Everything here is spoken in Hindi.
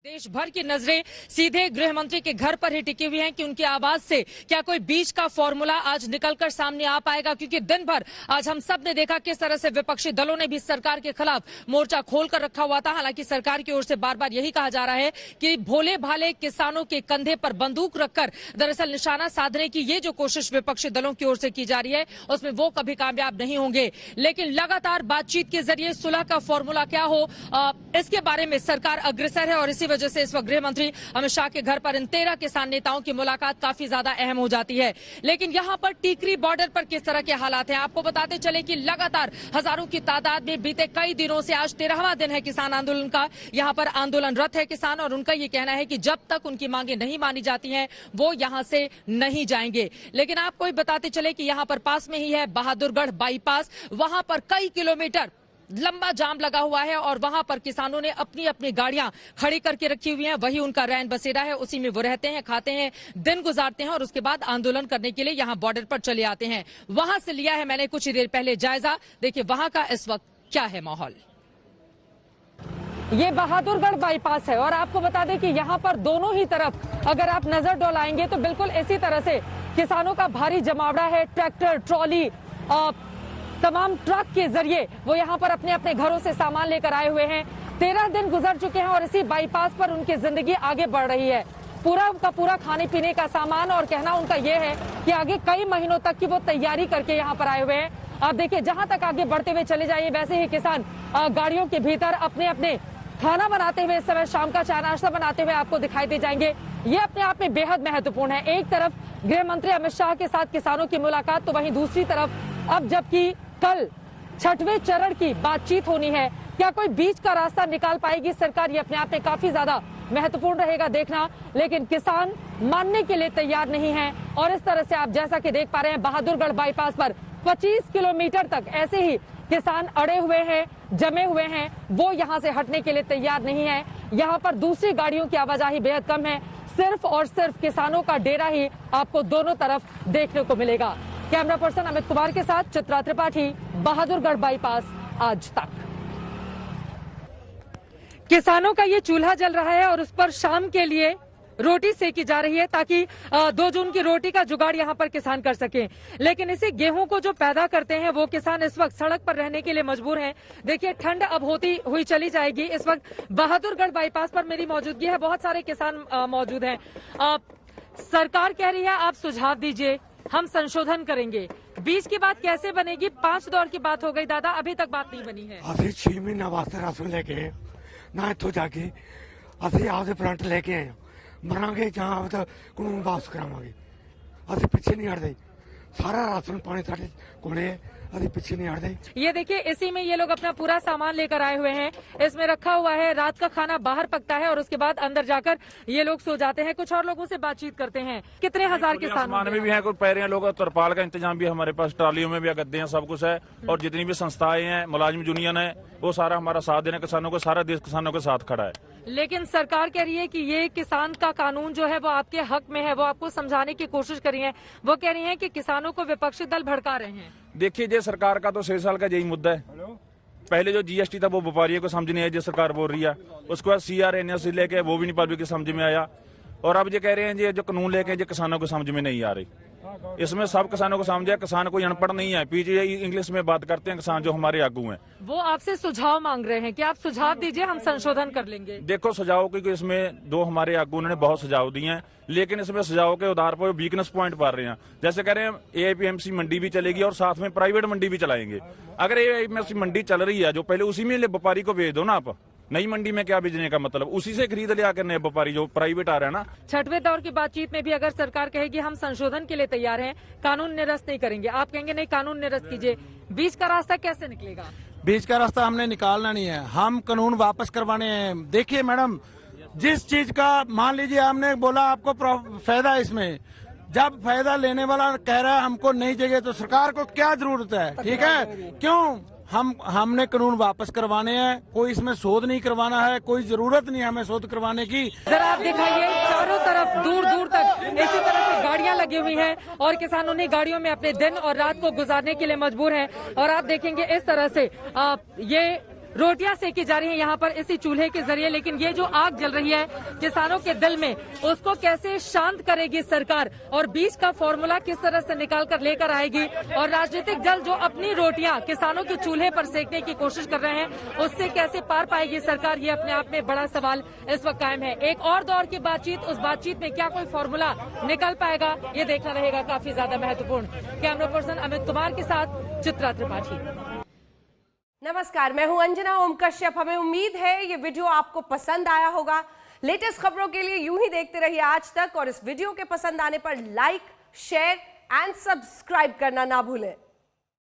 देश भर की नजरें सीधे गृह मंत्री के घर पर ही टिकी हुई हैं कि उनकी आवाज से क्या कोई बीच का फॉर्मूला आज निकलकर सामने आ पाएगा, क्योंकि दिन भर आज हम सब ने देखा किस तरह से विपक्षी दलों ने भी सरकार के खिलाफ मोर्चा खोलकर रखा हुआ था। हालांकि सरकार की ओर से बार बार यही कहा जा रहा है कि भोले भाले किसानों के कंधे पर बंदूक रखकर दरअसल निशाना साधने की ये जो कोशिश विपक्षी दलों की ओर से की जा रही है उसमें वो कभी कामयाब नहीं होंगे। लेकिन लगातार बातचीत के जरिए सुलह का फॉर्मूला क्या हो, इसके बारे में सरकार अग्रसर है और इसी वजह से इस वक्त गृह मंत्री अमित शाह के घर पर इन 13 किसान नेताओं की मुलाकात काफी ज्यादा अहम हो जाती है। लेकिन यहाँ पर टीकरी बॉर्डर पर किस तरह के हालात हैं, आपको बताते चले कि लगातार हजारों की तादाद में बीते कई दिनों से आज 13वां दिन है किसान आंदोलन का। यहाँ पर आंदोलनरत है किसान और उनका ये कहना है कि जब तक उनकी मांगे नहीं मानी जाती हैं वो यहाँ से नहीं जाएंगे। लेकिन आपको बताते चले कि यहाँ पर पास में ही है बहादुरगढ़ बाईपास, वहां पर कई किलोमीटर लंबा जाम लगा हुआ है और वहां पर किसानों ने अपनी अपनी गाड़ियां खड़ी करके रखी हुई हैं। वही उनका रैन बसेरा है, उसी में वो रहते हैं, खाते हैं, दिन गुजारते हैं और उसके बाद आंदोलन करने के लिए यहां बॉर्डर पर चले आते हैं। वहां से लिया है मैंने कुछ ही देर पहले जायजा। देखिए वहां का इस वक्त क्या है माहौल। ये बहादुरगढ़ बाईपास है और आपको बता दें कि यहाँ पर दोनों ही तरफ अगर आप नजर डोलाएंगे तो बिल्कुल इसी तरह से किसानों का भारी जमावड़ा है। ट्रैक्टर, ट्रॉली, तमाम ट्रक के जरिए वो यहाँ पर अपने अपने घरों से सामान लेकर आए हुए हैं। 13 दिन गुजर चुके हैं और इसी बाईपास पर उनकी जिंदगी आगे बढ़ रही है। पूरा का पूरा खाने पीने का सामान और कहना उनका ये है कि आगे कई महीनों तक की वो तैयारी करके यहाँ पर आए हुए हैं। आप देखिए जहां तक आगे बढ़ते हुए चले जाइए वैसे ही किसान गाड़ियों के भीतर अपने अपने खाना बनाते हुए इस समय शाम का चाय नाश्ता बनाते हुए आपको दिखाई दे जाएंगे। ये अपने आप में बेहद महत्वपूर्ण है। एक तरफ गृह मंत्री अमित शाह के साथ किसानों की मुलाकात, तो वहीं दूसरी तरफ अब जबकि कल 6वें चरण की बातचीत होनी है, क्या कोई बीच का रास्ता निकाल पाएगी सरकार, ये अपने आप में काफी ज्यादा महत्वपूर्ण रहेगा देखना। लेकिन किसान मानने के लिए तैयार नहीं है और इस तरह से आप जैसा कि देख पा रहे हैं बहादुरगढ़ बाईपास पर 25 किलोमीटर तक ऐसे ही किसान अड़े हुए हैं, जमे हुए हैं, वो यहाँ से हटने के लिए तैयार नहीं है। यहाँ पर दूसरी गाड़ियों की आवाजाही बेहद कम है, सिर्फ और सिर्फ किसानों का डेरा ही आपको दोनों तरफ देखने को मिलेगा। कैमरा पर्सन अमित कुमार के साथ चित्रा त्रिपाठी, बहादुरगढ़ बाईपास, आज तक। किसानों का ये चूल्हा जल रहा है और उस पर शाम के लिए रोटी सेकी जा रही है ताकि 2 जून की रोटी का जुगाड़ यहाँ पर किसान कर सके। लेकिन इसी गेहूं को जो पैदा करते हैं वो किसान इस वक्त सड़क पर रहने के लिए मजबूर हैं। देखिए ठंड अब होती हुई चली जाएगी। इस वक्त बहादुरगढ़ बाईपास पर मेरी मौजूदगी है, बहुत सारे किसान मौजूद हैं। सरकार कह रही है आप सुझाव दीजिए, हम संशोधन करेंगे। बीच की बात कैसे बनेगी? 5 दौर की बात हो गई दादा, अभी तक बात नहीं बनी है। अभी 6 महीना वास्ते राशन लेके ना इतो जाके असि आपके प्लांट लेके आए मरांगे जहाँ कानून वापस करावांगे। असि पीछे नहीं हटते, सारा राशन पानी साढ़े कोले अभी पीछे नहीं हटते। ये देखिए इसी में ये लोग अपना पूरा सामान लेकर आए हुए हैं, इसमें रखा हुआ है। रात का खाना बाहर पकता है और उसके बाद अंदर जाकर ये लोग सो जाते हैं। कुछ और लोगों से बातचीत करते हैं। कितने हजार किसान में भी है, कोई पैरे लोग, तरपाल का इंतजाम भी हमारे पास, ट्रालियों में भी गद्दे हैं, सब कुछ है। और जितनी भी संस्थाएं हैं, मुलाजिम यूनियन है, वो सारा हमारा साथ देना किसानों को, सारा देश किसानों के साथ खड़ा है। लेकिन सरकार कह रही है कि ये किसान का कानून जो है वो आपके हक में है, वो आपको समझाने की कोशिश कर रही है। वो कह रही है कि किसानों को विपक्षी दल भड़का रहे हैं। देखिए ये सरकार का तो 6 साल का यही मुद्दा है। पहले जो जीएसटी था वो व्यापारियों को समझ नहीं आया, जो सरकार बोल रही है। उसके बाद CRNS लेके वो भी नहीं पब्लिक की समझ में आया। और अब ये कह रहे हैं ये जो कानून लेके जो किसानों को समझ में नहीं आ रही। इसमें सब किसानों को समझे, किसान कोई अनपढ़ नहीं है। पीछे इंग्लिश में बात करते हैं किसान जो हमारे आगू हैं। वो आपसे सुझाव मांग रहे हैं कि आप सुझाव दीजिए, हम संशोधन कर लेंगे। देखो सुझाव क्योंकि इसमें 2 हमारे आगू उन्होंने बहुत सुझाव दिए हैं, लेकिन इसमें सुझाव के आधार पर वीकनेस पॉइंट पा रहे हैं। जैसे कह रहे हैं AIPMC मंडी भी चलेगी और साथ में प्राइवेट मंडी भी चलाएंगे। अगर AIPMC मंडी चल रही है जो पहले उसी में व्यापारी को भेज दो ना, आप नई मंडी में क्या बेचने का मतलब, उसी से खरीद लिया कर नए व्यापारी जो प्राइवेट आ रहा है ना। 6वें दौर की बातचीत में भी अगर सरकार कहेगी हम संशोधन के लिए तैयार हैं, कानून निरस्त नहीं करेंगे, आप कहेंगे नहीं कानून निरस्त कीजिए, बीच का रास्ता कैसे निकलेगा? बीच का रास्ता हमने निकालना नहीं है, हम कानून वापस करवाने हैं। देखिए मैडम, जिस चीज का मान लीजिए हमने बोला आपको फायदा, इसमें जब फायदा लेने वाला कह रहा है हमको नहीं चाहिए तो सरकार को क्या जरूरत है? ठीक है, क्यों? हमने कानून वापस करवाने हैं, कोई इसमें शोध नहीं करवाना है, कोई जरूरत नहीं है हमें शोध करवाने की। जरा आप दिखाइए चारों तरफ दूर दूर तक इसी तरह से गाड़ियां लगी हुई हैं और किसान उन्हीं गाड़ियों में अपने दिन और रात को गुजारने के लिए मजबूर हैं। और आप देखेंगे इस तरह से ये रोटियां सेकी जा रही हैं यहाँ पर इसी चूल्हे के जरिए, लेकिन ये जो आग जल रही है किसानों के दिल में, उसको कैसे शांत करेगी सरकार और बीच का फॉर्मूला किस तरह से निकाल कर लेकर आएगी, और राजनीतिक दल जो अपनी रोटियां किसानों के चूल्हे पर सेकने की कोशिश कर रहे हैं उससे कैसे पार पाएगी सरकार, ये अपने आप में बड़ा सवाल इस वक्त कायम है। एक और दौर की बातचीत, उस बातचीत में क्या कोई फॉर्मूला निकल पाएगा, ये देखना रहेगा काफी ज्यादा महत्वपूर्ण। कैमरा पर्सन अमित कुमार के साथ चित्रा त्रिपाठी। नमस्कार, मैं हूं अंजना ओम कश्यप। हमें उम्मीद है ये वीडियो आपको पसंद आया होगा। लेटेस्ट खबरों के लिए यूं ही देखते रहिए आज तक, और इस वीडियो के पसंद आने पर लाइक, शेयर एंड सब्सक्राइब करना ना भूलें।